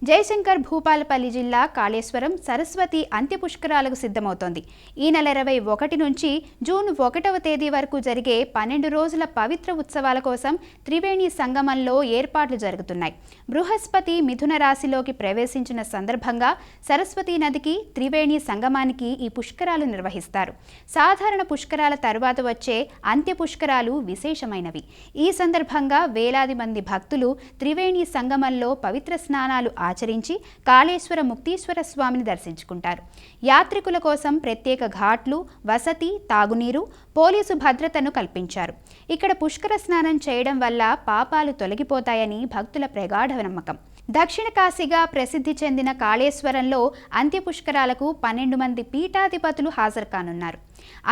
జయశంకర్ భూపాలపల్లి జిల్లా కాళేశ్వరం సరస్వతి అంత్య పుష్కరాలకు సిద్ధమవుతోంది. ఈ నెల 21 నుంచి జూన్ 1వ తేదీ వరకు జరిగే 12 రోజుల పవిత్ర ఉత్సవాల కోసం త్రివేణి సంగమంలో ఏర్పాట్లు జరుగుతున్నాయి. బృహస్పతి మిథున రాశిలోకి ప్రవేశించిన సందర్భంగా సరస్వతి నదికి త్రివేణి సంగమానికి ఈ పుష్కరాలు నిర్వహిస్తారు. సాధారణ పుష్కరాల తర్వాత వచ్చే అంత్య పుష్కరాలు విశేషమైనవి. ఈ సందర్భంగా వేలాది మంది భక్తులు త్రివేణి సంగమంలో పవిత్ర స్నానాలు ఆచరించి కాళేశ్వర ముక్తీశ్వర స్వామిని దర్శించుకుంటారు. యాత్రికుల కోసం ప్రత్యేక ఘాట్లు, వసతి, తాగునీరు, పోలీసు భద్రతను కల్పించారు. ఇక్కడ పుష్కర స్నానం చేయడం వల్ల పాపాలు తొలగిపోతాయని భక్తుల ప్రగాఢ నమ్మకం. దక్షిణ కాశీగా ప్రసిద్ధి చెందిన కాళేశ్వరంలో అంత్య పుష్కరాలకు 12 మంది పీఠాధిపతులు హాజరు కానున్నారు.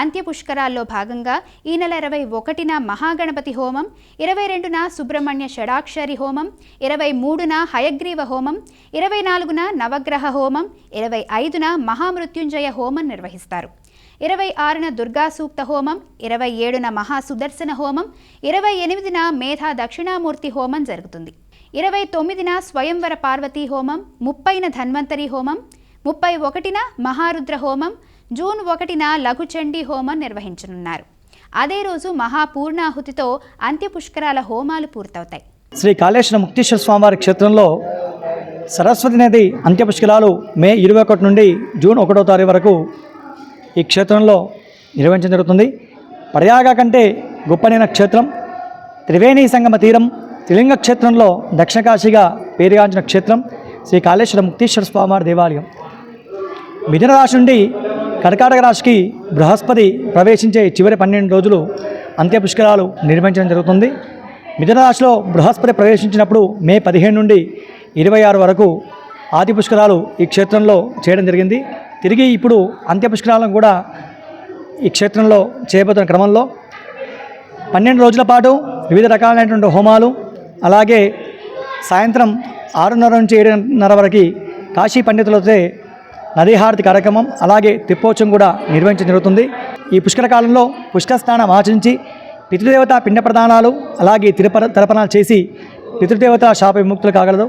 అంత్య పుష్కరాల్లో భాగంగా ఈ నెల 21న మహాగణపతి హోమం, 22న సుబ్రహ్మణ్య షడాక్షరి హోమం, 23న హయగ్రీవ హోమం, 24న నవగ్రహ హోమం, 25న మహామృత్యుంజయ హోమం నిర్వహిస్తారు. 26న దుర్గా సూక్త హోమం, 27న మహాసుదర్శన హోమం, 28న మేధా దక్షిణామూర్తి హోమం జరుగుతుంది. 29న స్వయంవర పార్వతీ హోమం, 30న ధన్వంతరి హోమం, 31న మహారుద్ర హోమం, జూన్ 1న లఘుచండీ హోమం నిర్వహించనున్నారు. అదే రోజు మహాపూర్ణాహుతితో అంత్య పుష్కరాల హోమాలు పూర్తవుతాయి. శ్రీ కాళేశ్వర ముక్తీశ్వర స్వామివారి క్షేత్రంలో సరస్వతి నది అంత్య పుష్కరాలు మే 21 నుండి జూన్ 1వ తారీఖు వరకు ఈ క్షేత్రంలో నిర్వహించడం జరుగుతుంది. ప్రయాగ కంటే గొప్పనైన క్షేత్రం త్రివేణి సంగమ తీరం, త్రిలింగ క్షేత్రంలో దక్షిణ కాశీగా పేరుగాంచిన క్షేత్రం శ్రీ కాళేశ్వర ముక్తీశ్వర స్వామివారి దేవాలయం. మిథున రాశి నుండి కర్కాటక రాశికి బృహస్పతి ప్రవేశించే చివరి 12 రోజులు అంత్య పుష్కరాలు నిర్వహించడం జరుగుతుంది. మిథున రాశిలో బృహస్పతి ప్రవేశించినప్పుడు మే 15 నుండి 26 వరకు ఆది పుష్కరాలు ఈ క్షేత్రంలో చేయడం జరిగింది. తిరిగి ఇప్పుడు అంత్య పుష్కరాలను కూడా ఈ క్షేత్రంలో చేయబోతున్న క్రమంలో 12 రోజుల పాటు వివిధ రకాలైనటువంటి హోమాలు, అలాగే సాయంత్రం 6:30 నుంచి 7:30 వరకు కాశీ పండితులతో నదీహారతి కార్యక్రమం, అలాగే తెప్పోత్సవం కూడా నిర్వహించడం జరుగుతుంది. ఈ పుష్కర కాలంలో పుష్కర స్నానం ఆచరించి పితృదేవత పిండ ప్రదానాలు, అలాగే తిరపనాలు చేసి పితృదేవత శాప విముక్తులు కాగలదు.